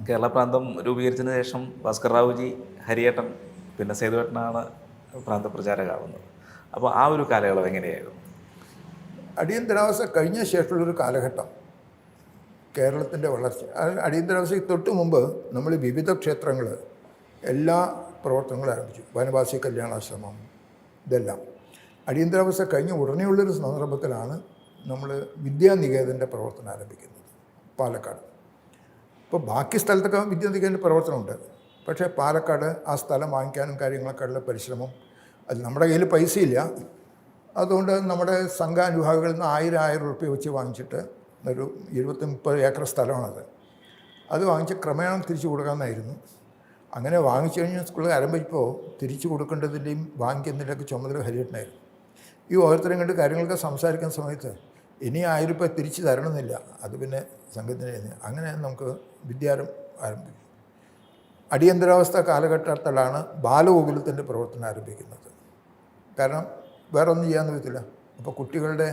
കേരള പ്രാന്തം രൂപീകരിച്ചതിന് ശേഷം ഭാസ്കർ റാവുജി, ഹരിയേട്ടൻ, പിന്നെ സേതുവേട്ടനാണ് പ്രാന്തപ്രചാരകാവുന്നത്. അപ്പോൾ ആ ഒരു കാലയളവ് എങ്ങനെയായിരുന്നു? അടിയന്തരാവസ്ഥ കഴിഞ്ഞ ശേഷമുള്ളൊരു കാലഘട്ടം കേരളത്തിൻ്റെ വളർച്ച. അടിയന്തരാവസ്ഥയ്ക്ക് തൊട്ട് മുമ്പ് നമ്മൾ വിവിധ ക്ഷേത്രങ്ങൾ എല്ലാ പ്രവർത്തനങ്ങളും ആരംഭിച്ചു. വനവാസി കല്യാണാശ്രമം, ഇതെല്ലാം. അടിയന്തരാവസ്ഥ കഴിഞ്ഞ ഉടനെയുള്ളൊരു സന്ദർഭത്തിലാണ് നമ്മൾ വിദ്യാനികേതൻ്റെ പ്രവർത്തനം ആരംഭിക്കുന്നത് പാലക്കാട്. ഇപ്പോൾ ബാക്കി സ്ഥലത്തൊക്കെ വിദ്യാനികേതൻ്റെ പ്രവർത്തനമുണ്ട്. പക്ഷേ പാലക്കാട് ആ സ്ഥലം വാങ്ങിക്കാനും കാര്യങ്ങളൊക്കെയുള്ള പരിശ്രമം, അത് നമ്മുടെ കയ്യിൽ പൈസയില്ല. അതുകൊണ്ട് നമ്മുടെ സംഘാനുഭാവികളിൽ നിന്ന് 1000 റുപ്യ വെച്ച് വാങ്ങിച്ചിട്ട് ഒരു 20-30 ഏക്കർ സ്ഥലമാണത്. അത് വാങ്ങിച്ച് ക്രമേണ തിരിച്ചു കൊടുക്കാമെന്നായിരുന്നു. അങ്ങനെ വാങ്ങിച്ചു കഴിഞ്ഞാൽ സ്കൂളിൽ ആരംഭിച്ചപ്പോൾ തിരിച്ചു കൊടുക്കേണ്ടതിൻ്റെയും വാങ്ങിക്കുന്നതിൻ്റെയൊക്കെ ചുമതല ഹരിയേട്ടനായിരുന്നു. ഈ ഓരോരുത്തരെയും കണ്ട് കാര്യങ്ങളൊക്കെ സംസാരിക്കുന്ന സമയത്ത് ഇനി 1000 റുപ്യ തിരിച്ചു തരണമെന്നില്ല, അത് പിന്നെ സംഘത്തിന്. അങ്ങനെ നമുക്ക് വിദ്യാരം ആരംഭിക്കും. അടിയന്തരാവസ്ഥ കാലഘട്ടത്തിലാണ് ബാലഗോകുലത്തിൻ്റെ പ്രവർത്തനം ആരംഭിക്കുന്നത്. കാരണം വേറെ ഒന്നും ചെയ്യാൻ പറ്റില്ല. അപ്പോൾ കുട്ടികളുടെ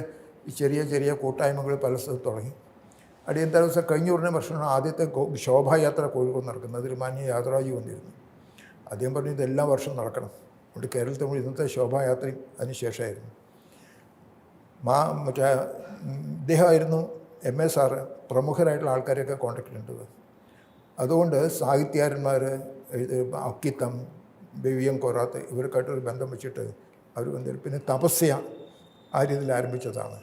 ചെറിയ ചെറിയ കൂട്ടായ്മകൾ പല സ്ഥലത്ത് തുടങ്ങി. അടിയന്തരാവസ്ഥ കഴിഞ്ഞ ഉടനെ വർഷമാണ് ആദ്യത്തെ ശോഭായാത്ര കോഴിക്കോട് നടക്കുന്നത്. അതിൽ മാന്യ യാത്രാജി വന്നിരുന്നു. അദ്ദേഹം പറഞ്ഞു ഇതെല്ലാ വർഷവും നടക്കണം. അതുകൊണ്ട് കേരളത്തിൽ നമ്മൾ ഇന്നത്തെ ശോഭായാത്രയും അതിന് ശേഷമായിരുന്നു. മറ്റേ ഇദ്ദേഹമായിരുന്നു MA സാറ് പ്രമുഖരായിട്ടുള്ള ആൾക്കാരെയൊക്കെ കോൺടാക്ട് ചെയ്യേണ്ടത്. അതുകൊണ്ട് സാഹിത്യകാരന്മാർ, അക്കിത്തം, BVM കൊറാത്ത്, ഇവർക്കായിട്ടൊരു ബന്ധം വെച്ചിട്ട് അവർ വന്നിട്ട് പിന്നെ തപസ്യ ആ രീതിയിൽ ആരംഭിച്ചതാണ്.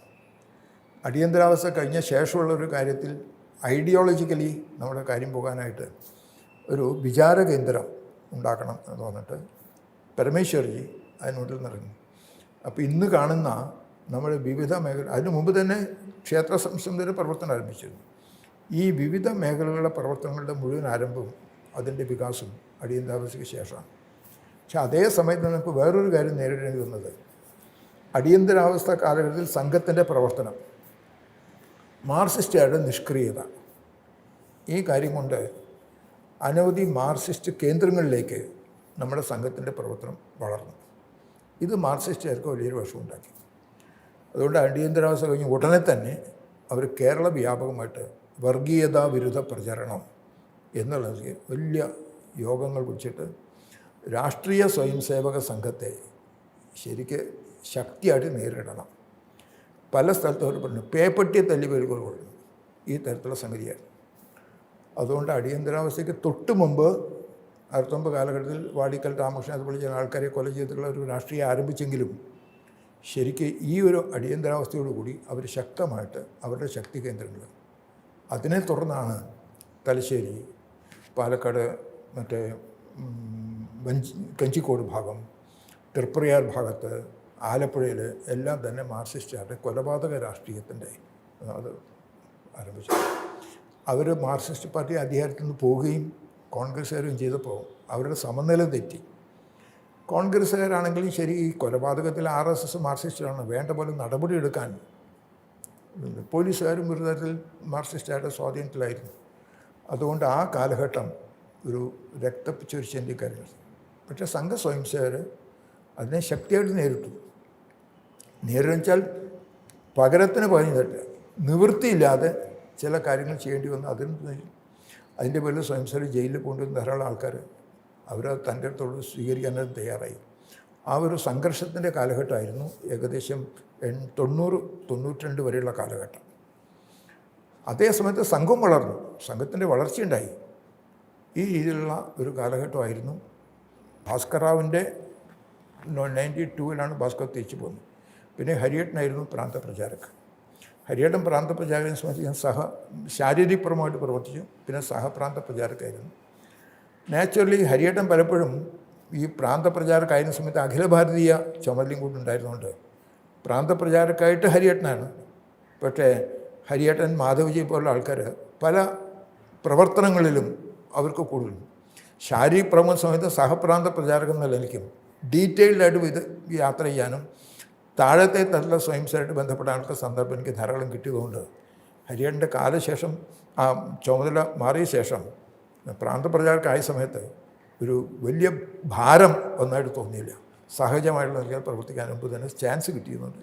അടിയന്തരാവസ്ഥ കഴിഞ്ഞ ശേഷമുള്ളൊരു കാര്യത്തിൽ ഐഡിയോളജിക്കലി നമ്മുടെ കാര്യം പോകാനായിട്ട് ഒരു വിചാര കേന്ദ്രം ഉണ്ടാക്കണം എന്ന് പറഞ്ഞിട്ട് പരമേശ്വർജി അതിനുള്ളിൽ നിറങ്ങി. അപ്പോൾ ഇന്ന് കാണുന്ന നമ്മുടെ വിവിധ മേഖല, അതിനു മുമ്പ് തന്നെ ക്ഷേത്ര സംസ്ഥയുടെ പ്രവർത്തനം ആരംഭിച്ചിരുന്നു. ഈ വിവിധ മേഖലകളുടെ പ്രവർത്തനങ്ങളുടെ മുഴുവൻ ആരംഭവും അതിൻ്റെ വികാസവും അടിയന്തരാവസ്ഥയ്ക്ക് ശേഷമാണ്. പക്ഷെ അതേ സമയത്ത് നമുക്ക് വേറൊരു കാര്യം നേരിടേണ്ടി വന്നത് അടിയന്തരാവസ്ഥ കാലഘട്ടത്തിൽ സംഘത്തിൻ്റെ പ്രവർത്തനം, മാർക്സിസ്റ്റുകാരുടെ നിഷ്ക്രിയത. ഈ കാര്യം കൊണ്ട് അനവധി മാർക്സിസ്റ്റ് കേന്ദ്രങ്ങളിലേക്ക് നമ്മുടെ സംഘത്തിൻ്റെ പ്രവർത്തനം വളർന്നു. ഇത് മാർക്സിസ്റ്റുകാർക്ക് വലിയൊരു വിഷമുണ്ടാക്കി. അതുകൊണ്ട് അടിയന്തരാവസ്ഥ കഴിഞ്ഞ് ഉടനെ തന്നെ അവർ കേരള വ്യാപകമായിട്ട് വർഗീയതാ വിരുദ്ധ പ്രചരണം എന്നുള്ളത് വലിയ യോഗങ്ങൾ വിളിച്ചിട്ട് രാഷ്ട്രീയ സ്വയംസേവക സംഘത്തെ ശരിക്ക് ശക്തിയായിട്ട് നേരിടണം. പല സ്ഥലത്തും അവർ പറഞ്ഞു പേപ്പട്ടിയെ തല്ലി പേരുകൾ കൊള്ളുന്നു, ഈ തരത്തിലുള്ള സംഗതിയാണ്. അതുകൊണ്ട് അടിയന്തരാവസ്ഥയ്ക്ക് തൊട്ട് മുമ്പ് 19 കാലഘട്ടത്തിൽ വാടിക്കൽ രാമകൃഷ്ണൻ അതുപോലെ ചില ആൾക്കാരെ കൊല ചെയ്തിട്ടുള്ള ഒരു രാഷ്ട്രീയം ആരംഭിച്ചെങ്കിലും ശരിക്ക് ഈ ഒരു അടിയന്തരാവസ്ഥയോടുകൂടി അവർ ശക്തമായിട്ട് അവരുടെ ശക്തി കേന്ദ്രങ്ങൾ, അതിനെ തുടർന്നാണ് തലശ്ശേരി, പാലക്കാട്, മറ്റേ കഞ്ചിക്കോട് ഭാഗം, തൃപ്രയാർ ഭാഗത്ത്, ആലപ്പുഴയിൽ എല്ലാം തന്നെ മാർക്സിസ്റ്റുകാരുടെ കൊലപാതക രാഷ്ട്രീയത്തിൻ്റെ അത് ആരംഭിച്ചു. അവർ മാർക്സിസ്റ്റ് പാർട്ടി അധികാരത്തിൽ നിന്ന് പോവുകയും കോൺഗ്രസ്സുകാരും ചെയ്തപ്പോൾ അവരുടെ സമനില തെറ്റി. കോൺഗ്രസ്സുകാരാണെങ്കിലും ശരി, ഈ കൊലപാതകത്തിൽ RSS മാർക്സിസ്റ്റാണ്, വേണ്ട പോലെ നടപടിയെടുക്കാൻ പോലീസുകാരും ഒരു തരത്തിൽ മാർക്സിസ്റ്റുകാരുടെ സ്വാധീനത്തിലായിരുന്നു. അതുകൊണ്ട് ആ കാലഘട്ടം ഒരു രക്തച്ചൊരിച്ചതിൻ്റെ കാര്യങ്ങൾ. പക്ഷേ സംഘ സ്വയംസേവകർ അതിനെ ശക്തിയായിട്ട് നേരിടുവെച്ചാൽ പകരത്തിന് പറഞ്ഞു തരില്ല, നിവൃത്തിയില്ലാതെ ചില കാര്യങ്ങൾ ചെയ്യേണ്ടി വന്നു. അതിൻ്റെ പേരിൽ സ്വയംസേവകർ ജയിലിൽ കൊണ്ടുവന്ന ധാരാളം ആൾക്കാർ അവർ തൻ്റെ അടുത്തോട് സ്വീകരിക്കാനായിട്ട് തയ്യാറായി. ആ ഒരു സംഘർഷത്തിൻ്റെ കാലഘട്ടമായിരുന്നു ഏകദേശം 90-92 വരെയുള്ള കാലഘട്ടം. അതേസമയത്ത് സംഘം വളർന്നു, സംഘത്തിൻ്റെ വളർച്ചയുണ്ടായി. ഈ രീതിയിലുള്ള ഒരു കാലഘട്ടമായിരുന്നു. ഭാസ്കർ റാവുവിൻ്റെ 92-ലാണ് ഭാസ്കർ തിരിച്ചു പോകുന്നത്. പിന്നെ ഹരിയേട്ടനായിരുന്നു പ്രാന്തപ്രചാരകൻ. ഹരിയേട്ടൻ പ്രാന്തപ്രചാരകനെ സംബന്ധിച്ച് ഞാൻ ശാരീരികപരമായിട്ട് പ്രവർത്തിച്ചു. പിന്നെ സഹപ്രാന്തപ്രചാരകനായിരുന്നു. നാച്ചുറലി ഹരിയേട്ടൻ പലപ്പോഴും ഈ പ്രാന്തപ്രചാരകമായിരുന്ന സമയത്ത് അഖില ഭാരതീയ ചുമതലയും കൂടി ഉണ്ടായിരുന്നുകൊണ്ട് പ്രാന്തപ്രചാരകമായിട്ട് ഹരിയേട്ടനാണ്. പക്ഷേ ഹരിയേട്ടൻ, മാധവജി പോലുള്ള ആൾക്കാർ പല പ്രവർത്തനങ്ങളിലും അവർക്ക് കൂടുതലും ശാരീരിക പ്രമുഖ സമയത്ത് സഹപ്രാന്ത പ്രചാരകൻ എന്ന നിലയ്ക്കും ഡീറ്റെയിൽഡായിട്ട് ഇത് യാത്ര ചെയ്യാനും താഴത്തെ തരത്തിലുള്ള സ്വയംസേവകമായിട്ട് ബന്ധപ്പെടാനുള്ള സന്ദർഭം എനിക്ക് ധാരാളം കിട്ടിയതുകൊണ്ട് ഹരിയേട്ടൻ്റെ കാലശേഷം ആ ചുമതല മാറിയ ശേഷം പ്രാന്തപ്രചാരകമായ സമയത്ത് ഒരു വലിയ ഭാരം ഒന്നായിട്ട് തോന്നിയില്ല. സഹജമായിട്ടുള്ള പ്രവർത്തിക്കാൻ മുമ്പ് തന്നെ ചാൻസ് കിട്ടിയെന്നുണ്ട്.